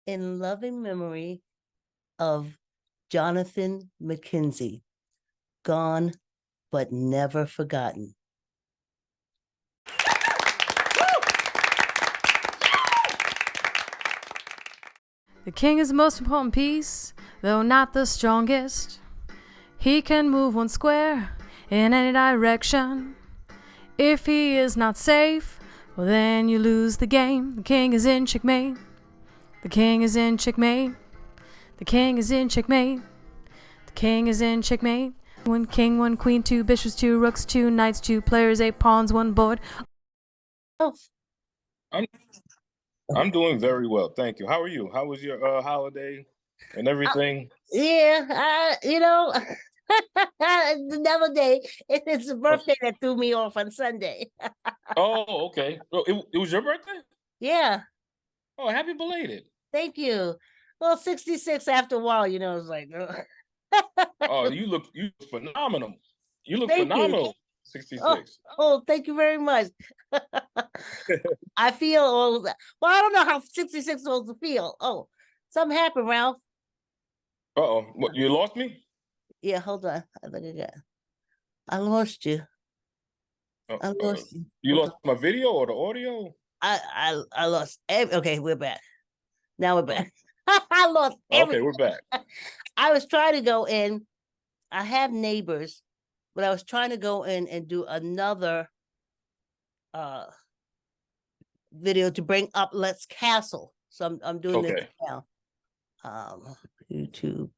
in loving memory of Jonathan McKenzie, gone but never forgotten. The king is the most important piece, though not the strongest. He can move one square in any direction. If he is not safe, well then you lose the game. The king is in checkmate. The king is in checkmate. The king is in checkmate. The king is in checkmate. One king, one queen, two bishops, two rooks, two knights, two players, 8 pawns, one board. Oh, I'm doing very well, thank you. How are you? How was your holiday and everything? yeah, another day. It's a birthday that threw me off on Sunday. Oh, okay. Well, it was your birthday? Yeah, Oh, happy belated. thank you. Well, 66 after a while, it's like, Oh, you look phenomenal. You look thank you. phenomenal. 66. Oh, thank you very much. I feel old. Well, I don't know how 66 olds to feel. Oh, something happened, Ralph. Uh-oh. What, you lost me? Yeah, hold on. I lost you. I lost you. You lost my video or the audio? I lost okay, we're back. Now we're back. I lost everything. Okay, we're back. I was trying to go in. I have neighbors, but I was trying to go in and do another video to bring up Let's Castle. So I'm doing this now. YouTube,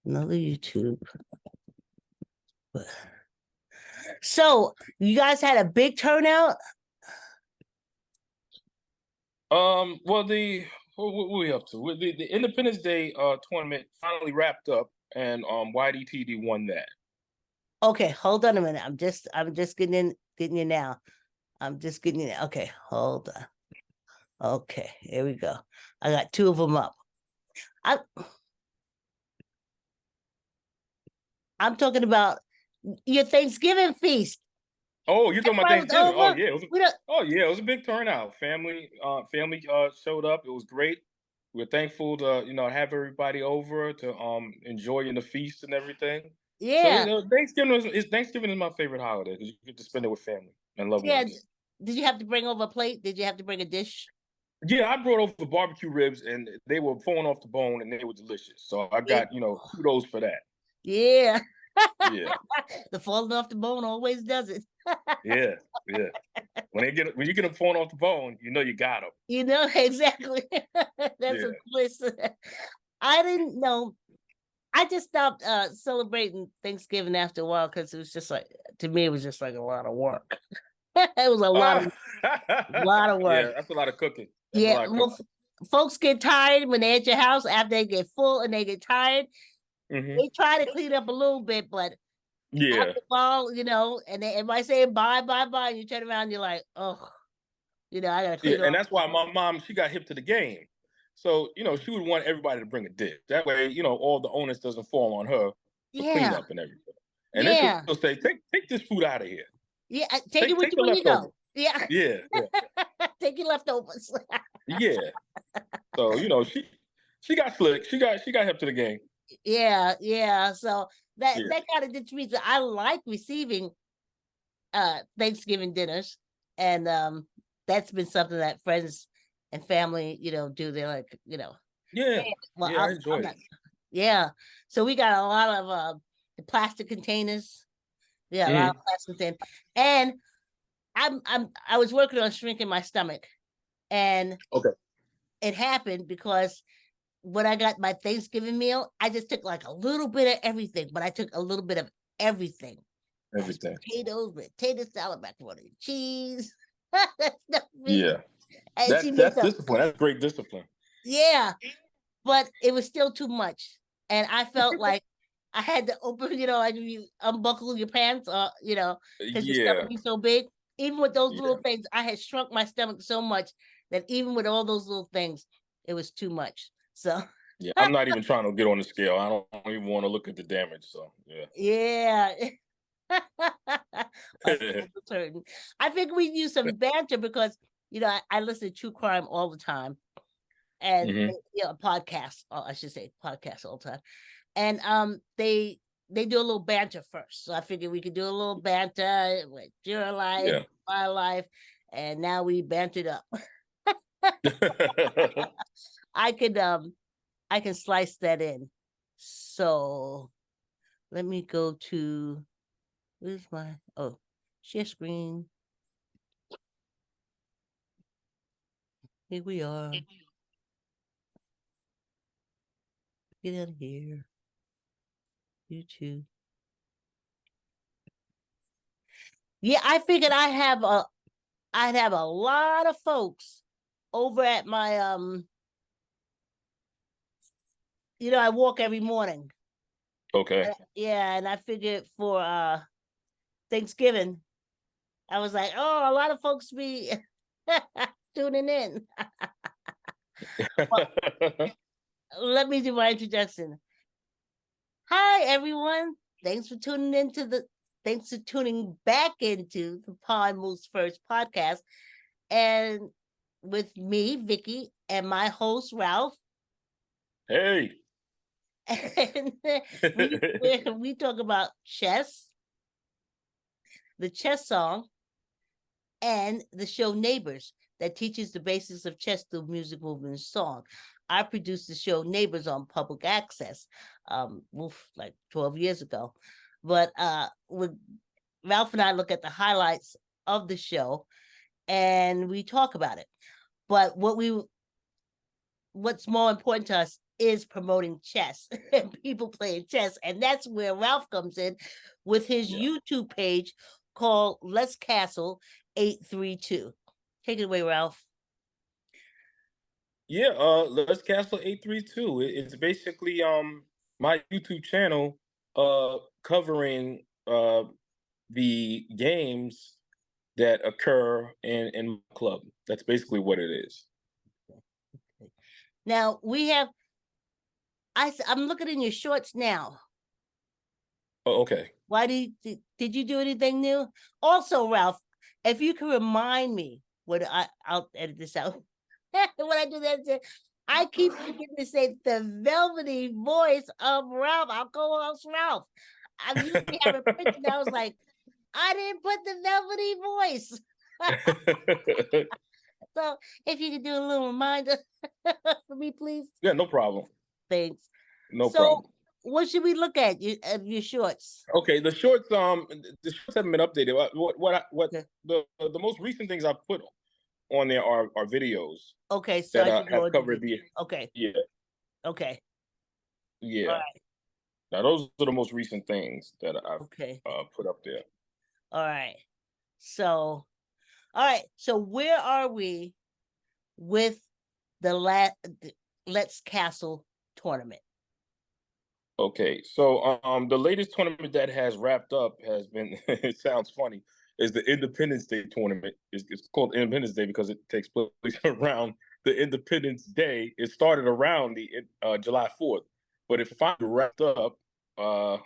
another YouTube. So you guys had a big turnout? Well, what were we up to? The Independence Day tournament finally wrapped up, and YDTD won that. Okay, hold on a minute. I'm just getting you now. I'm just getting you. Okay, hold on. Okay, here we go. I got 2 of them up. I'm talking about your Thanksgiving feast. Oh, you're talking about Thanksgiving? Oh yeah, it was a big turnout. Family showed up. It was great. We're thankful to have everybody over to enjoy the feast and everything. Yeah. So Thanksgiving is my favorite holiday because you get to spend it with family and loved ones. Did you have to bring over a plate? Did you have to bring a dish? Yeah, I brought over the barbecue ribs and they were falling off the bone and they were delicious. So I got kudos for that. Yeah. Yeah. The falling off the bone always does it. Yeah. When you get them falling off the bone, you got them. Exactly. That's a twist. I didn't know. I just stopped celebrating Thanksgiving after a while because it was just like, to me, it was just like a lot of work. It was a lot of work. Yeah, that's a lot of cooking. Folks get tired when they're at your house after they get full and they get tired. They try to clean up a little bit, but after a while, and everybody saying bye, and you turn around and you're like, oh, I gotta clean up. And that's why my mom, she got hip to the game. So, she would want everybody to bring a dish. That way, all the onus doesn't fall on her for cleanup and everything. And then she'll say, take this food out of here. Yeah, take it with you when you go. Yeah. Take your leftovers. Yeah. So, she got slick. She got hip to the game. Yeah. So that kind of did me. I like receiving Thanksgiving dinners, and that's been something that friends and family, do. They're like, Yeah. Well, I enjoy it. Yeah. So we got a lot of the plastic containers. Yeah, a lot of plastic containers. And I was working on shrinking my stomach, and it happened because when I got my Thanksgiving meal, I just took like a little bit of everything, but I took a little bit of everything. Potatoes, potato salad, macaroni and cheese. Yeah. That's discipline. That's great discipline. Yeah. But it was still too much. And I felt like I had to open, like you unbuckle your pants, because your stomach is so big. Even with those little things, I had shrunk my stomach so much that even with all those little things, it was too much. So yeah, I'm not even trying to get on the scale. I don't even want to look at the damage. So yeah. I think we use some banter because I listen to true crime all the time, and a podcast. I should say podcast all the time. And they do a little banter first. So I figured we could do a little banter with your life, my life, and now we bantered up. I can slice that in. So let me go to where's my share screen. Here we are. Get out of here. YouTube. Yeah, I figured I'd have a lot of folks over at my I walk every morning. Okay. And I figured for Thanksgiving, I was like, a lot of folks be tuning in. Well, let me do my introduction. Hi, everyone. Thanks for tuning back into the Pod Moves First podcast. And with me, Vicky, and my host, Ralph. Hey. And we talk about chess, the chess song, and the show Neighbors that teaches the basics of chess through music, movement, and song. I produced the show Neighbors on public access, like 12 years ago. But with Ralph and I look at the highlights of the show, and we talk about it. But what's more important to us is promoting chess and people playing chess, and that's where Ralph comes in with his YouTube page called Let's Castle 832. Take it away, Ralph. Yeah, Let's Castle 832. It's basically my YouTube channel covering the games that occur in my club. That's basically what it is. Now we have I'm looking in your shorts now. Oh, okay. Why did you do anything new? Also, Ralph, if you can remind me I'll edit this out. When I do that, I keep forgetting to say the velvety voice of Ralph. I'll co-host Ralph. I usually have it printed. I was like, I didn't put the velvety voice. So if you could do a little reminder for me, please. Yeah, no problem. Thanks. No problem. What should we look at your shorts? Okay, the shorts haven't been updated. The most recent things I put on there are videos. Okay, so that have covered the okay. Yeah. Okay. Yeah. All right. Now those are the most recent things that I've put up there. All right. So where are we with the Let's Castle tournament? Okay, so the latest tournament that has wrapped up has been it sounds funny, is the Independence Day tournament. It's called Independence Day because it takes place around the Independence Day. It started around the July 4th, but it finally wrapped up I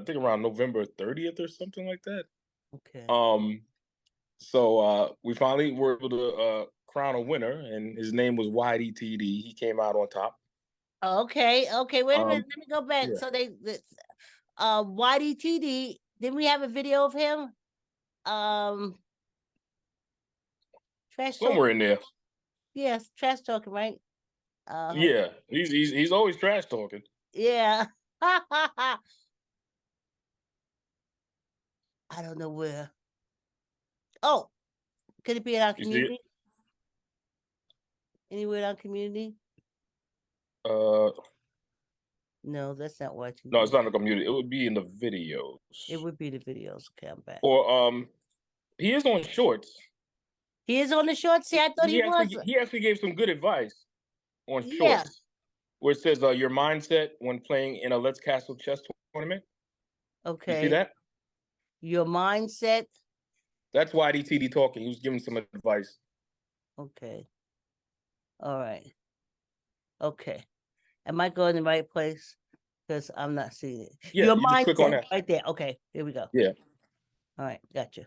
think around November 30th or something like that. Okay. So we finally were able to crown a winner, and his name was YDTD. He came out on top. Okay. Wait a minute. Let me go back. Yeah. So YDTD. Didn't we have a video of him? Trash somewhere talking? in there. Yes, trash talking, right? Yeah, he's always trash talking. Yeah. I don't know where. Oh, could it be in our community? Anywhere in our community? No, that's not watching. No, it's not in the community. It would be in the videos. It would be the videos. Okay, I'm back. Or he is on shorts. He is on the shorts. See, I thought he was. He actually gave some good advice on shorts, where it says your mindset when playing in a Let's Castle chess tournament. Okay. You see that? Your mindset. That's why DTD talking. He was giving some advice. Okay. All right. Okay. Am I going in the right place? Because I'm not seeing it. Yeah, your you just click on that. Right there. Okay, here we go. Yeah. All right, gotcha.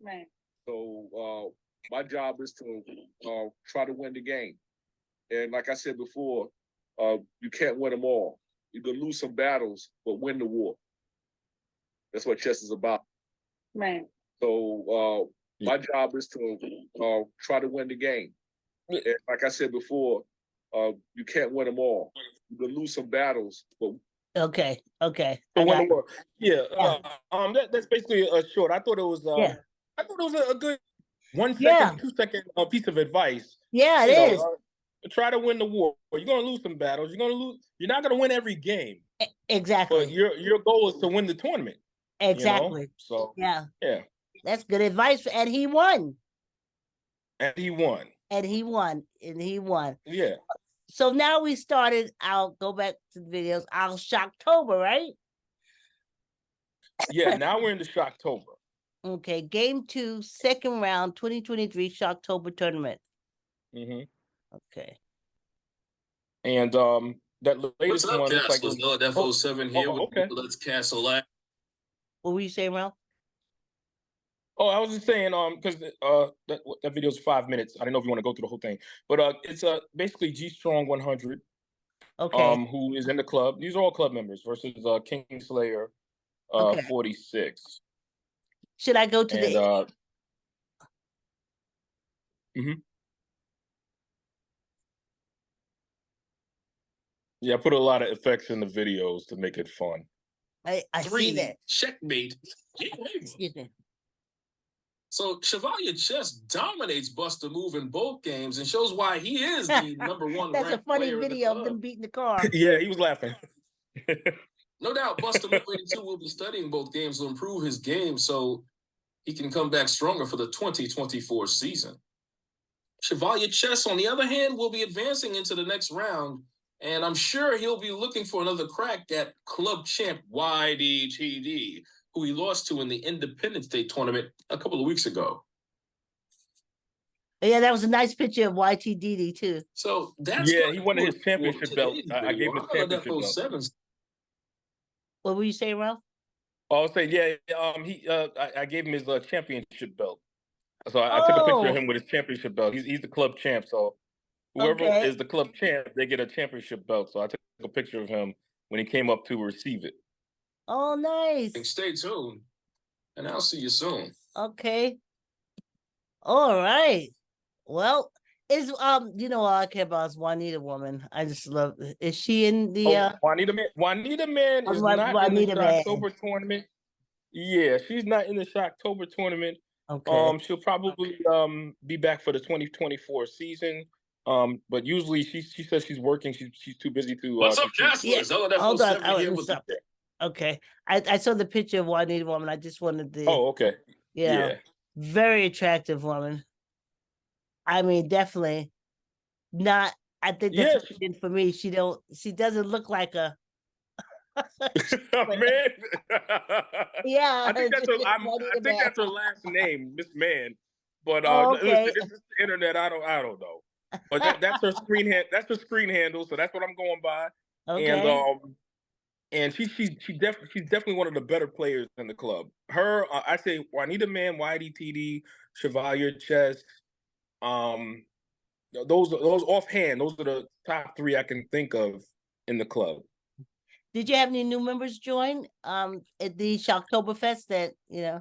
Right. So My job is to try to win the game. And like I said before, you can't win them all. You can lose some battles, but win the war. That's what chess is about. Right. So my job is to try to win the game. And like I said before, you can't win them all. You can lose some battles, but okay. So win the war. Yeah. That's basically a short. I thought it was. I thought it was a good 1 second, 2 second piece of advice. Yeah, it is. Try to win the war. You're gonna lose some battles. You're not gonna win every game. Exactly. But your goal is to win the tournament. Exactly. You know? So yeah. That's good advice. And he won. Yeah. So now we started. I'll go back to the videos. Our Shocktober, right? Yeah. Now we're in the Shocktober. Okay. Game 2, second round, 2023 Shocktober tournament. Okay. And that latest one looks like F07 here. Okay. Let's castle that. What were you saying, Ralph? Oh, I was just saying, because that video is 5 minutes. I don't know if you want to go through the whole thing, but it's basically G Strong 100. Okay. Who is in the club? These are all club members versus King Slayer 46. Should I go to the? Yeah, I put a lot of effects in the videos to make it fun. I see that. Checkmate. Excuse me. So Chevalier Chess dominates Buster Move in both games and shows why he is the #1. That's a funny video of them beating the car. Yeah, he was laughing. No doubt Buster Move 82 will be studying both games to improve his game so he can come back stronger for the 2024 season. Chevalier Chess, on the other hand, will be advancing into the next round, and I'm sure he'll be looking for another crack at club champ YDTD, who he lost to in the Independence Day tournament a couple of weeks ago. Yeah, that was a nice picture of YTDD too. So that's he wanted his championship belt. I gave him his championship belt. What were you saying, Ralph? I was saying, I gave him his championship belt. So I took a picture of him with his championship belt. He's the club champ. So whoever is the club champ, they get a championship belt. So I took a picture of him when he came up to receive it. Oh, nice. Stay tuned, and I'll see you soon. Okay. All right. Well, is you know all I care about is Juanita Woman. I just love. Is she in the? Juanita Man. Juanita Man is not in the Shocktober tournament. Yeah, she's not in the Shocktober tournament. Okay. She'll probably be back for the 2024 season. But usually she says she's working. She's too busy to. What's up, Jasper? Hold on. I want to stop there. Okay. I saw the picture of Juanita Woman. I just wanted to. Oh, okay. Yeah. Very attractive woman. I mean, definitely not. I think that's for me. She doesn't look like a man. Yeah. I think that's her last name, Miss Man. But okay. Listen, this is the internet. I don't know. But that's her screen that's her screen handle. So that's what I'm going by. Okay. And she's definitely one of the better players in the club. Her, I say Juanita Man, YDTD, Chevalier Chess. Those offhand, those are the top 3 I can think of in the club. Did you have any new members join at the Shocktoberfest that Yeah,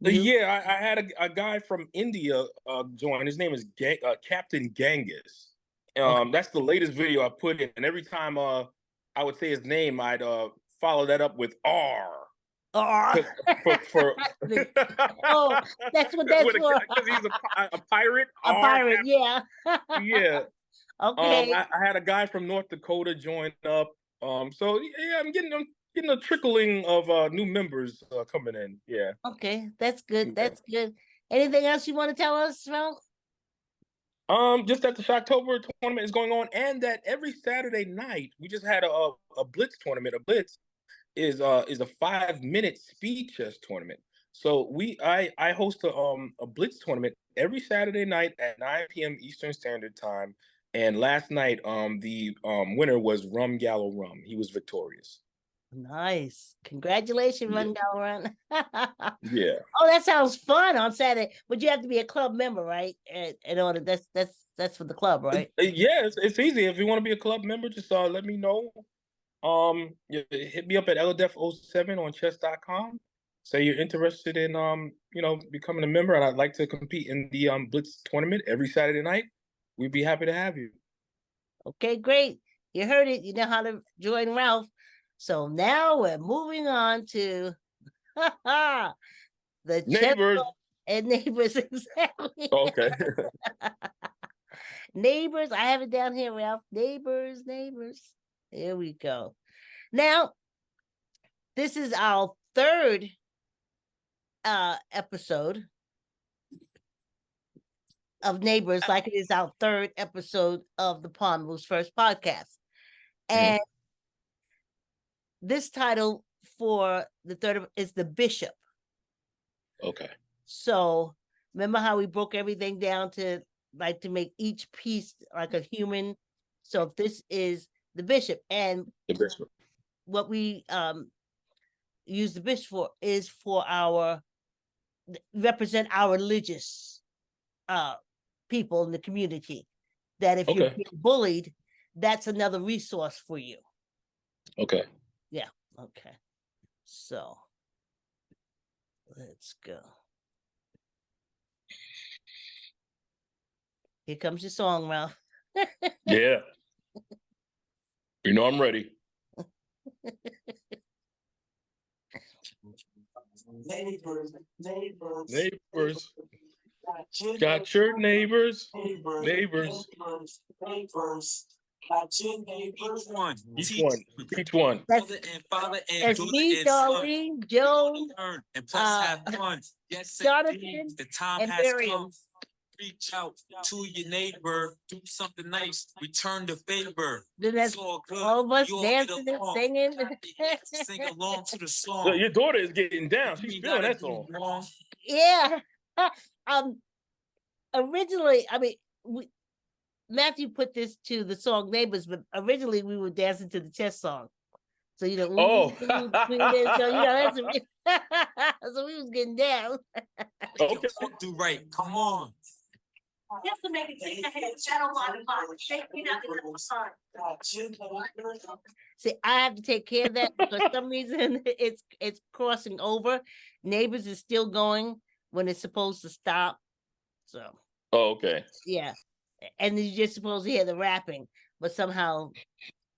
I had a guy from India join. His name is Captain Genghis. That's the latest video I put in, and every time I would say his name, I'd follow that up with R. For oh, that's what that's for. Because he's a pirate. A pirate, yeah. Yeah. Okay. I had a guy from North Dakota join up. So yeah, I'm getting a trickling of new members coming in. Yeah. Okay, that's good. That's good. Anything else you want to tell us, Ralph? Just that the Shocktober tournament is going on, and that every Saturday night we just had a Blitz tournament. A Blitz is a 5-minute speed chess tournament. So I host a Blitz tournament every Saturday night at 9 p.m. Eastern Standard Time. And last night, the winner was Rum Gallo Rum. He was victorious. Nice. Congratulations, Rundown Run. Yeah. Oh, that sounds fun on Saturday. But you have to be a club member, right? In order, that's for the club, right? Yeah, it's easy. If you want to be a club member, just let me know. Yeah, hit me up at eldef07 on chess.com. Say you're interested in becoming a member, and I'd like to compete in the Blitz tournament every Saturday night. We'd be happy to have you. Okay, great. You heard it. You know how to join Ralph. So now we're moving on to the Neighbors and neighbors. Exactly. Okay. Neighbors. I have it down here, Ralph. Neighbors. Here we go. Now, this is our third episode of Neighbors, like it is our third episode of the Pawn Moves First podcast. And this title for the third is The Bishop. Okay. So remember how we broke everything down to make each piece like a human. So this is the bishop, and the bishop. What we use the bishop for is for our represent our religious people in the community. That if you're being bullied, that's another resource for you. Okay. Yeah. Okay. So let's go. Here comes your song, Ralph. Yeah. You know I'm ready. Neighbors. Got your neighbors. Neighbors. Each one. Each one. That's me, Darlene, Joan, and plus have fun. Yes, Jonathan, the time and has Miriam. come. Reach out to your neighbor, do something nice, return the favor. Then that's all of us dancing and singing. Sing along to the song. Your daughter is getting down. She's feeling that song. Yeah. Originally, I mean, Matthew put this to the song Neighbors, but originally we were dancing to the chess song. So so that's so we was getting down. Okay. Do right. Come on. Just to make it take the head channel line. See, I have to take care of that because for some reason it's crossing over. Neighbors is still going when it's supposed to stop. So. Oh, okay. Yeah, and you're just supposed to hear the rapping, but somehow.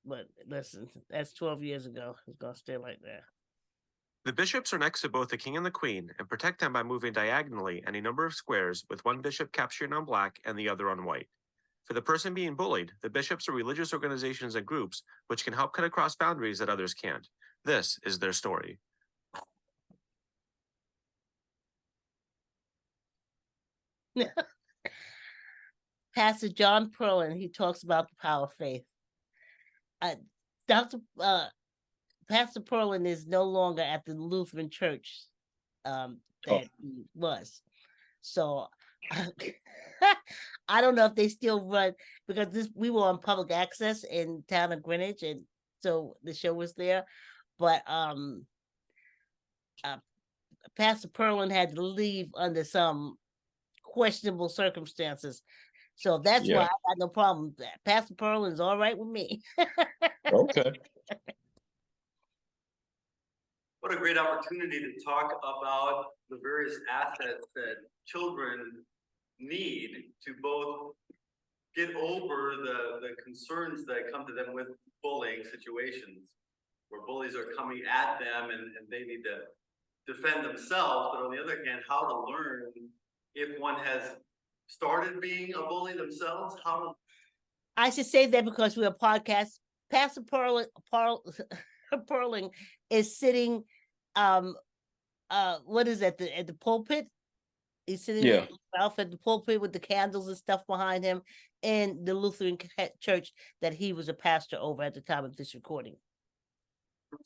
But listen, that's 12 years ago. It's gonna stay like that. The bishops are next to both the king and the queen and protect them by moving diagonally any number of squares, with one bishop capturing on black and the other on white. For the person being bullied, the bishops are religious organizations and groups which can help cut across boundaries that others can't. This is their story. Pastor John Perlin, he talks about the power of faith. Pastor Perlin is no longer at the Lutheran Church that he was. So I don't know if they still run, because we were on public access in town of Greenwich, and so the show was there. But Pastor Perlin had to leave under some questionable circumstances. So that's why I got no problem with that. Pastor Perlin's all right with me. Okay. What a great opportunity to talk about the various assets that children need to both get over the concerns that come to them with bullying situations, where bullies are coming at them and they need to defend themselves. But on the other hand, how to learn if one has started being a bully themselves. I should say that because we're a podcast. Pastor Perling is sitting what is that, at the pulpit? He's sitting at the pulpit with the candles and stuff behind him in the Lutheran church that he was a pastor over at the time of this recording.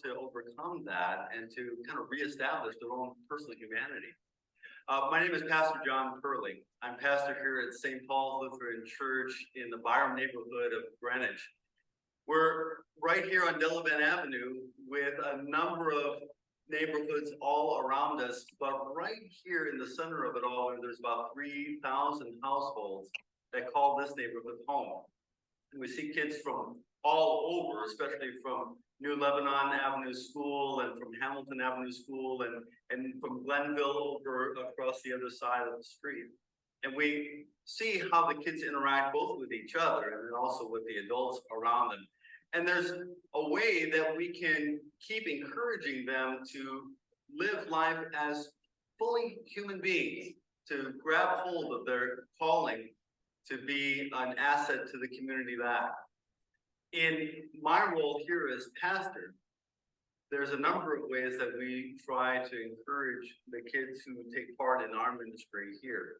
To overcome that and to kind of reestablish their own personal humanity. My name is Pastor John Perling. I'm pastor here at St. Paul's Lutheran Church in the Byram neighborhood of Greenwich. We're right here on Delavan Avenue with a number of neighborhoods all around us, but right here in the center of it all, there's about 3,000 households that call this neighborhood home. And we see kids from all over, especially from New Lebanon Avenue School and from Hamilton Avenue School and from Glenville over across the other side of the street. And we see how the kids interact both with each other and then also with the adults around them. And there's a way that we can keep encouraging them to live life as fully human beings, to grab hold of their calling, to be an asset to the community back. In my role here as pastor, there's a number of ways that we try to encourage the kids who take part in our ministry here.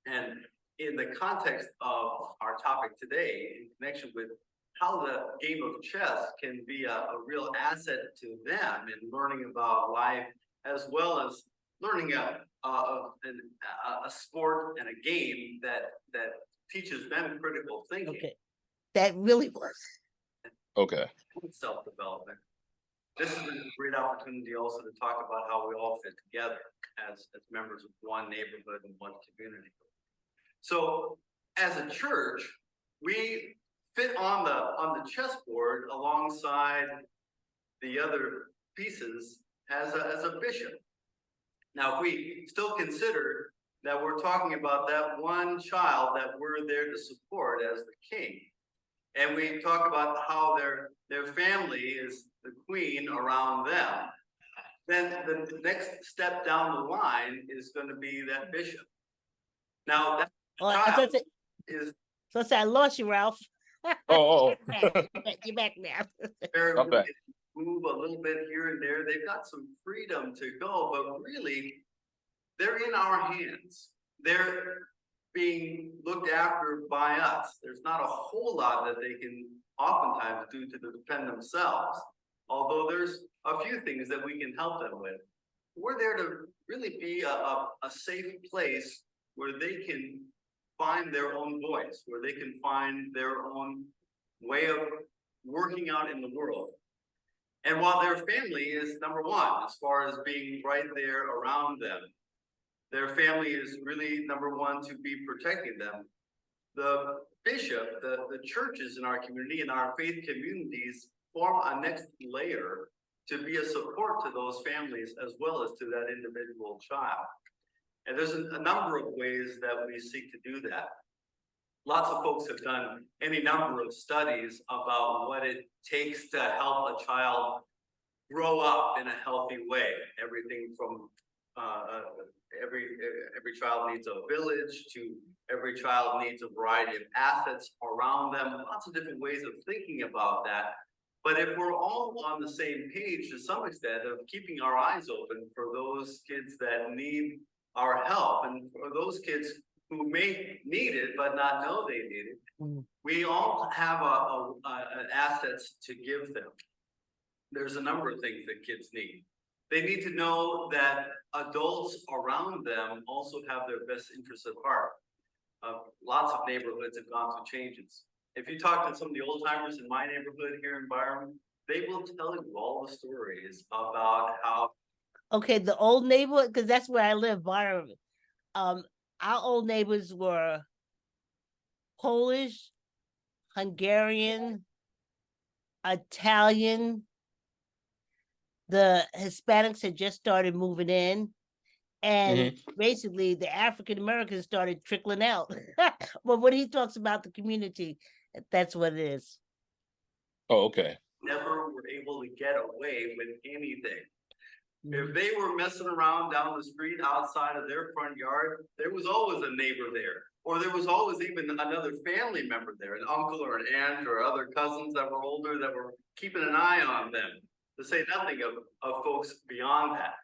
And in the context of our topic today, in connection with how the game of chess can be a real asset to them in learning about life, as well as learning a sport and a game that teaches them critical thinking. Okay, that really was. Okay. Self-development. This is a great opportunity also to talk about how we all fit together as members of one neighborhood and one community. So as a church, we fit on the chessboard alongside the other pieces as a bishop. Now, if we still consider that we're talking about that one child that we're there to support as the king, and we talk about how their family is the queen around them, then the next step down the line is going to be that bishop. Now, that child is. So I lost you, Ralph. Oh. You're back now. I'm back. Move a little bit here and there. They've got some freedom to go, but really, they're in our hands. They're being looked after by us. There's not a whole lot that they can oftentimes do to defend themselves, although there's a few things that we can help them with. We're there to really be a safe place where they can find their own voice, where they can find their own way of working out in the world. And while their family is number one, as far as being right there around them, their family is really number one to be protecting them. The bishop, the churches in our community and our faith communities form a next layer to be a support to those families as well as to that individual child. And there's a number of ways that we seek to do that. Lots of folks have done any number of studies about what it takes to help a child grow up in a healthy way. Everything from every child needs a village to every child needs a variety of assets around them. Lots of different ways of thinking about that. But if we're all on the same page to some extent of keeping our eyes open for those kids that need our help and for those kids who may need it but not know they need it, we all have an assets to give them. There's a number of things that kids need. They need to know that adults around them also have their best interests at heart. Lots of neighborhoods have gone through changes. If you talk to some of the old timers in my neighborhood here in Byram, they will tell you all the stories about how. Okay, the old neighborhood, because that's where I live, Byram. Our old neighbors were Polish, Hungarian, Italian. The Hispanics had just started moving in, and basically the African Americans started trickling out. But when he talks about the community, that's what it is. Oh, okay. Never were able to get away with anything. If they were messing around down the street outside of their front yard, there was always a neighbor there. Or there was always even another family member there, an uncle or an aunt or other cousins that were older that were keeping an eye on them, to say nothing of folks beyond that.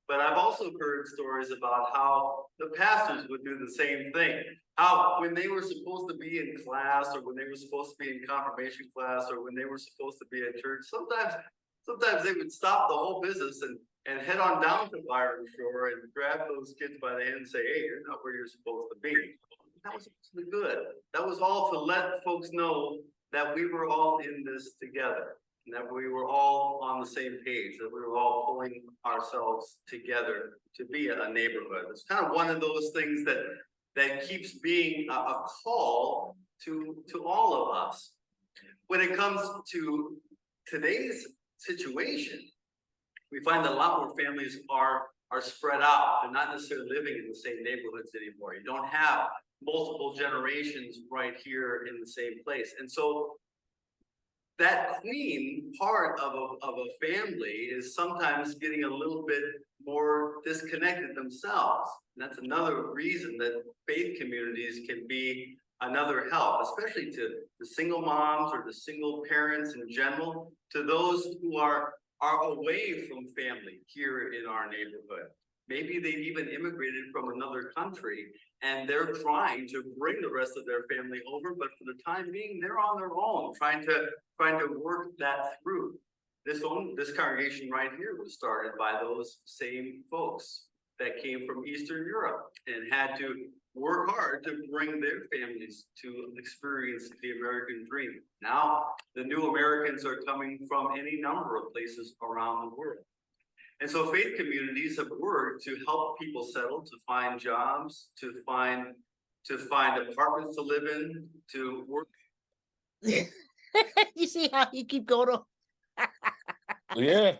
But I've also heard stories about how the pastors would do the same thing. How when they were supposed to be in class or when they were supposed to be in confirmation class or when they were supposed to be at church, sometimes they would stop the whole business and head on down to Byram Shore and grab those kids by the hand and say, hey, you're not where you're supposed to be. That was actually good. That was all to let folks know that we were all in this together, and that we were all on the same page, that we were all pulling ourselves together to be a neighborhood. It's kind of one of those things that keeps being a call to all of us. When it comes to today's situation, we find that a lot more families are spread out. They're not necessarily living in the same neighborhoods anymore. You don't have multiple generations right here in the same place. And so that queen part of a family is sometimes getting a little bit more disconnected themselves. And that's another reason that faith communities can be another help, especially to the single moms or the single parents in general, to those who are away from family here in our neighborhood. Maybe they've even immigrated from another country and they're trying to bring the rest of their family over, but for the time being, they're on their own, trying to work that through. This congregation right here was started by those same folks that came from Eastern Europe and had to work hard to bring their families to experience the American dream. Now, the new Americans are coming from any number of places around the world. And so faith communities have worked to help people settle, to find jobs, to find apartments to live in, to work. You see how you keep going on? Yeah.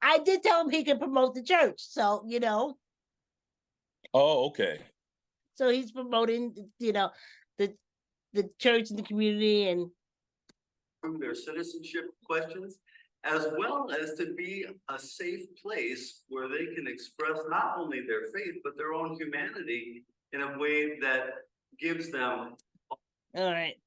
I did tell him he could promote the church, so you know. Oh, okay. So he's promoting, you know, the church and the community and their citizenship questions, as well as to be a safe place where they can express not only their faith, but their own humanity in a way that gives them. All right.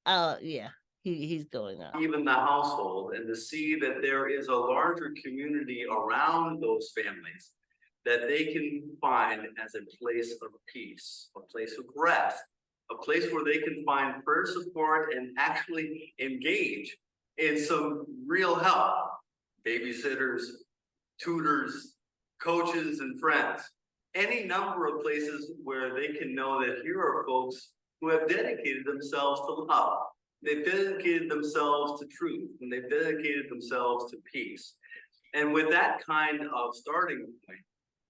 Oh, yeah. He's going on. Even the household, and to see that there is a larger community around those families that they can find as a place of peace, a place of rest, a place where they can find prayer support and actually engage in some real help. Babysitters, tutors, coaches, and friends. Any number of places where they can know that here are folks who have dedicated themselves to love. They've dedicated themselves to truth, and they've dedicated themselves to peace. And with that kind of starting point,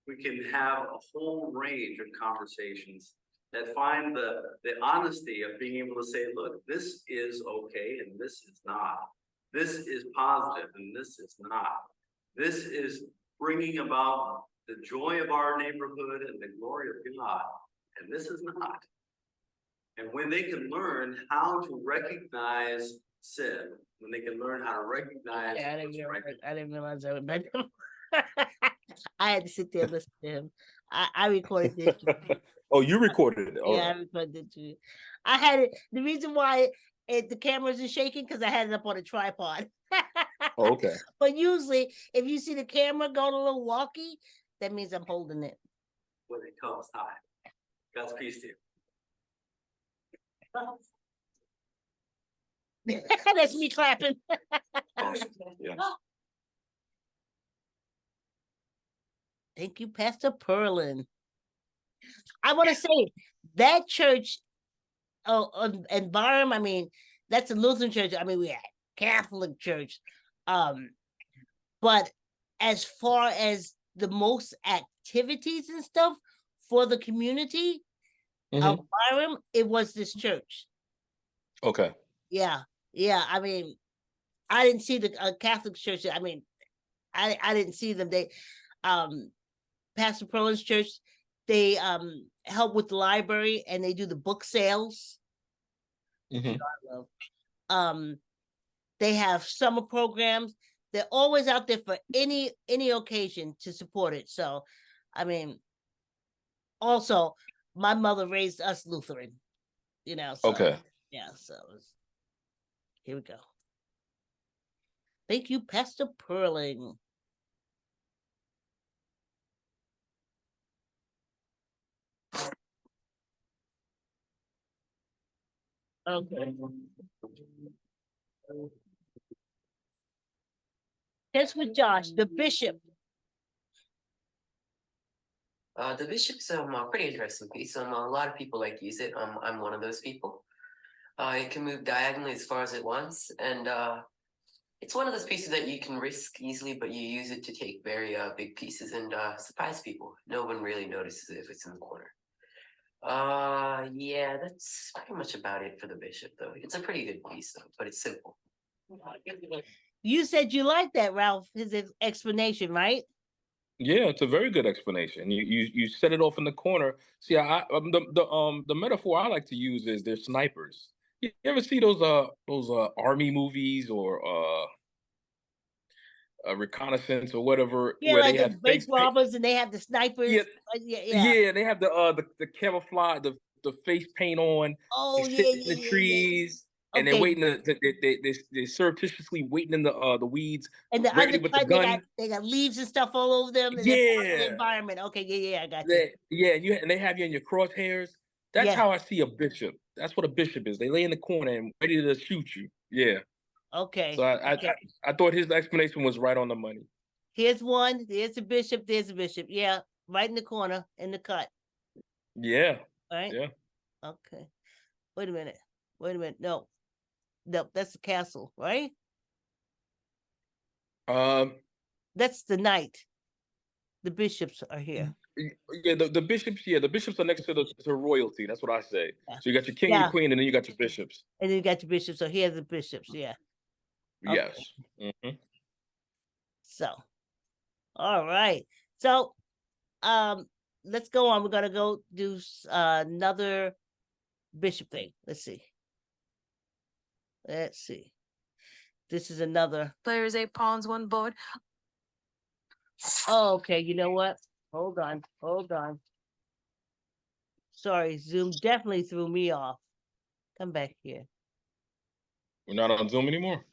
we can have a whole range of conversations that find the honesty of being able to say, look, this is okay and this is not. This is positive and this is not. This is bringing about the joy of our neighborhood and the glory of God, and this is not. And when they can learn how to recognize sin, when they can learn how to recognize I didn't realize I went back. I had to sit there and listen to him. I recorded this. Oh, you recorded it. Yeah, I recorded it too. I had it. The reason why the camera isn't shaking because I had it up on a tripod. Oh, okay. But usually, if you see the camera going a little wonky, that means I'm holding it. When it comes time. God's peace to you. That's me clapping. Yeah. Thank you, Pastor Perlin. I want to say that church, and Barham, I mean, that's a Lutheran church. I mean, we had Catholic church. But as far as the most activities and stuff for the community of Barham, it was this church. Okay. Yeah. I mean, I didn't see the Catholic church. I mean, I didn't see them. They, Pastor Perlin's church, they help with the library and they do the book sales. They have summer programs. They're always out there for any occasion to support it. So, I mean, also my mother raised us Lutheran, you know. So, okay. Yeah. So here we go. Thank you, Pastor Perling. Okay. Here's with Josh, the bishop. The bishop's a pretty interesting piece. A lot of people like to use it. I'm one of those people. It can move diagonally as far as it wants, and it's one of those pieces that you can risk easily, but you use it to take very big pieces and surprise people. No one really notices it if it's in the corner. Yeah, that's pretty much about it for the bishop, though. It's a pretty good piece, though, but it's simple. You said you liked that, Ralph, his explanation, right? Yeah, it's a very good explanation. You set it off in the corner. See, the metaphor I like to use is they're snipers. You ever see those army movies or reconnaissance or whatever Yeah, where like they the have bank face paint? robbers and they have the snipers. Yeah, Yeah. yeah, they have the camouflage, the face paint on. Oh, They yeah, sit in the yeah. trees. And they're Okay. waiting. They're surreptitiously waiting in the weeds, And the ready with the undercut, gun. they got leaves and stuff all over them, and they're part of the Yeah, environment. Okay, yeah, I got you. and they have you in your crosshairs. That's Yeah. how I see a bishop. That's what a bishop is. They lay in the corner and ready to shoot you. Yeah. Okay. So I thought his explanation was right on the money. Here's one. There's a bishop. There's a bishop. Yeah, right in the corner in the cut. Yeah. All right. Yeah. Okay. Wait a minute. No, that's the castle, right? That's the knight. The bishops are here. Yeah, the bishops. Yeah, the bishops are next to royalty. That's what I say. Yeah. So you got your king and your queen, and then you got your bishops. And then you got your bishops. So here's the bishops. Yeah. Yes. Okay. So, all right. So, let's go on. We're gonna go do another bishop thing. Let's see. This is another. Players 8 pawns, 1 board. Oh, okay. You know what? Hold on. Sorry, Zoom definitely threw me off. Come back here. We're not on Zoom anymore.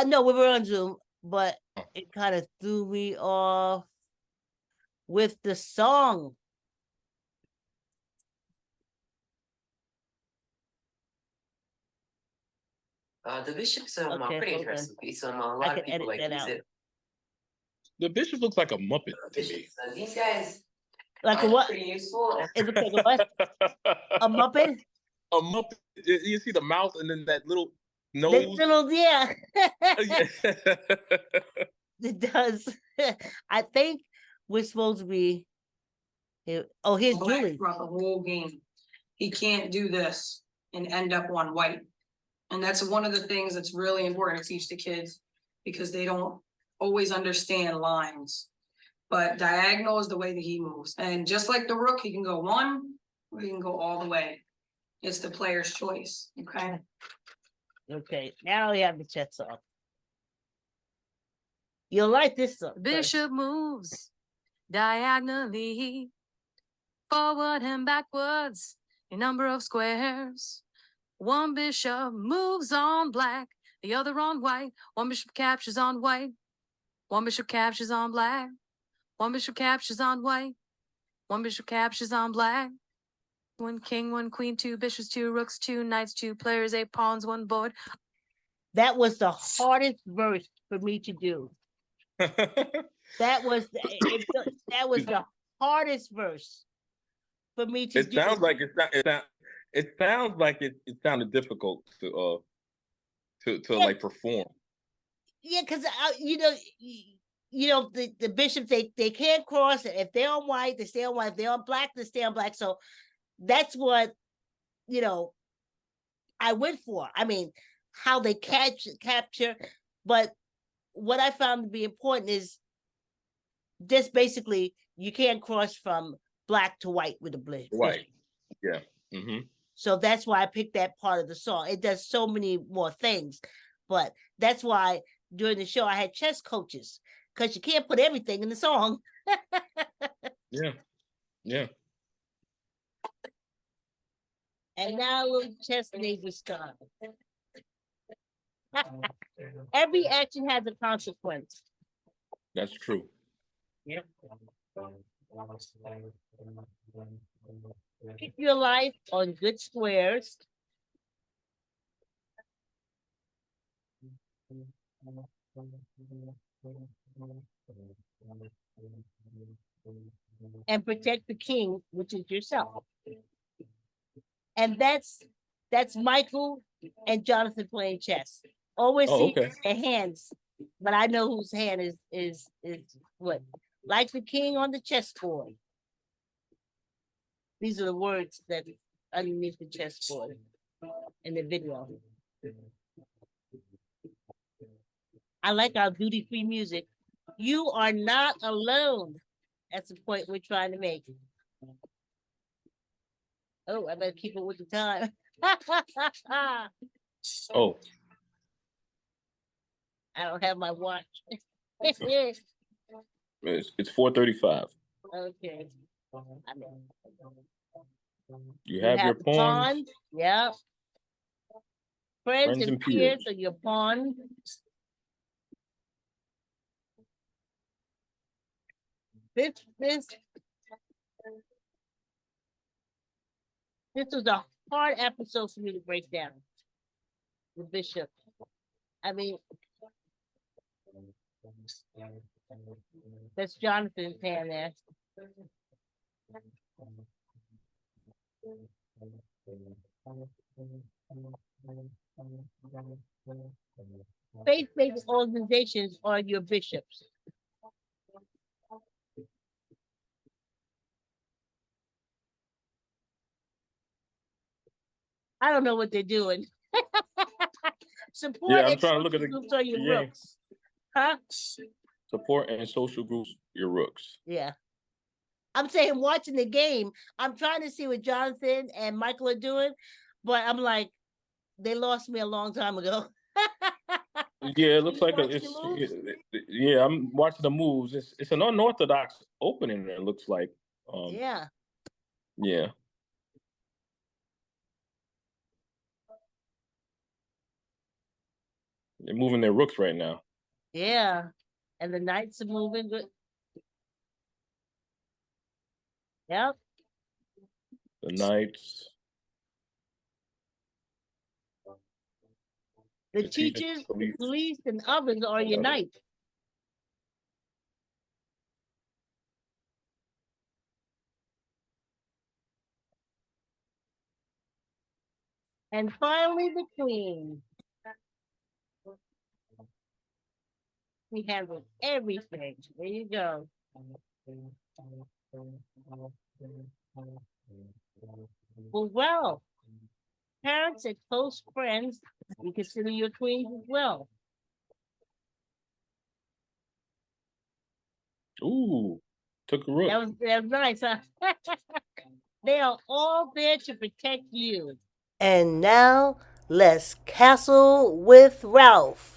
No, we were on Zoom, but it kind of threw me off with the song. The bishop's a pretty interesting piece. A lot of people like to use it. The bishop looks like a Muppet to me. These guys like a what? Pretty useful. It looks like a what? A Muppet? A Muppet. You see the mouth and then that little nose? Yeah. It does. I think we're supposed to be. Here's Julie. Throughout the whole game, he can't do this and end up on white. And that's one of the things that's really important to teach the kids because they don't always understand lines. But diagonal is the way that he moves. And just like the rook, he can go 1 or he can go all the way. It's the player's choice. Okay. Okay, now we have the chess song. You'll like this song. Bishop moves diagonally, forward and backwards, a number of squares. 1 bishop moves on black, the other on white. 1 bishop captures on white. 1 bishop captures on black. 1 bishop captures on white. 1 bishop captures on black. 1 king, 1 queen, 2 bishops, 2 rooks, 2 knights, 2 players, 8 pawns, 1 board. That was the hardest verse for me to do. That was the hardest verse for me to do. It sounds like it sounded difficult to like perform. Yeah, because the bishops they can't cross it. If they're on white, they stay on white. If they're on black, they stay on black. So that's what I went for. I mean, how they capture, but what I found to be important is just basically you can't cross from black to white with a bishop. White, yeah. Mm-hmm. So that's why I picked that part of the song. It does so many more things, but that's why during the show I had chess coaches because you can't put everything in the song. Yeah. And now a little chess neighbor style. Every action has a consequence. That's true. Yeah. Keep your life on good squares. and protect the king, which is yourself. And that's Michael and Jonathan playing chess. Always see their hands, but I know whose hand is what. Like the king on the chessboard. These are the words that underneath the chessboard in the video. I like our duty-free music. You are not alone. That's the point we're trying to make. Oh, I better keep it with the time. Oh. I don't have my watch. It's 4:35. Okay. You have your pawns. Yeah. Friends and peers are your pawns. This was a hard episode for me to break down. The bishop. I mean, that's Jonathan's hand there. Faith-based organizations are your bishops. I don't know what they're doing. Support. Yeah, I'm trying to look at the groups are your rooks. Huh? Support and social groups, your rooks. Yeah. I'm saying watching the game, I'm trying to see what Jonathan and Michael are doing, but I'm like, they lost me a long time ago. Yeah, it looks like yeah, I'm watching the moves. It's an unorthodox opening, it looks like. Yeah. Yeah. They're moving their rooks right now. Yeah. And the knights are moving good. Yep. The knights. The teachers, the police, and others are your knights. And finally, the queen. We handled everything. There you go. Well, parents and close friends, you consider your queens as well. Ooh, took a rook. That was nice, huh? They are all there to protect you. And now, let's castle with Ralph.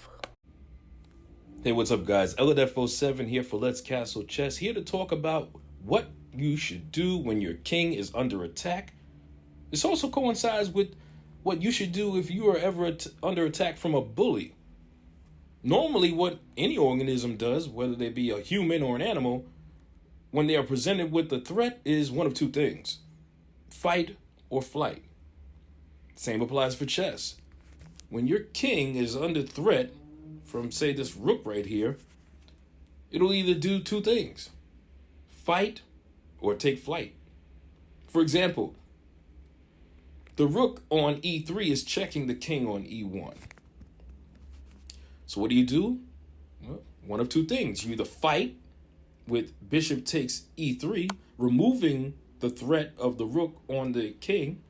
Hey, what's up, guys? Elliot07 here for Let's Castle Chess, here to talk about what you should do when your king is under attack. This also coincides with what you should do if you are ever under attack from a bully. Normally, what any organism does, whether they be a human or an animal, when they are presented with a threat, is one of two things: fight or flight. Same applies for chess. When your king is under threat from, say, this rook right here, it'll either do two things: fight or take flight. For example, the rook on e3 is checking the king on e1. So what do? Well, one of two things. You either fight with bishop takes e3, removing the threat of the rook on the king.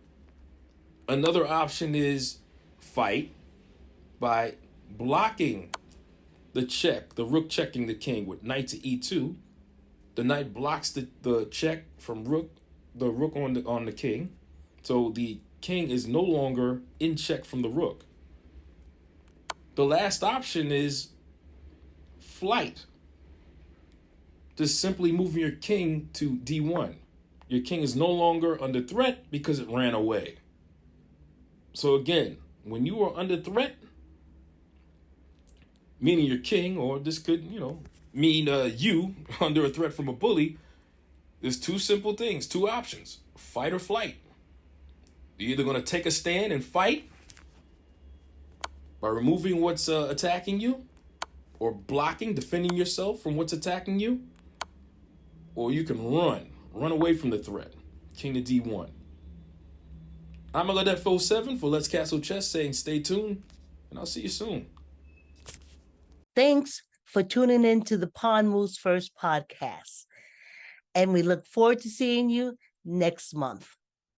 Another option is fight by blocking the check, the rook checking the king with knight to e2. The knight blocks the check from the rook on the king. So the king is no longer in check from the rook. The last option is flight. Just simply moving your king to d1. Your king is no longer under threat because it ran away. So again, when you are under threat, meaning your king, or this could, mean you under a threat from a bully, there's two simple things, two options: fight or flight. You're either going to take a stand and fight by removing what's attacking you, or blocking, defending yourself from what's attacking you. Or you can run away from the threat. King of D1. I'm Velvety for Let's Castle Chess saying stay tuned, and I'll see you soon. Thanks for tuning in to the Pawn Moves First podcast. And we look forward to seeing you next month.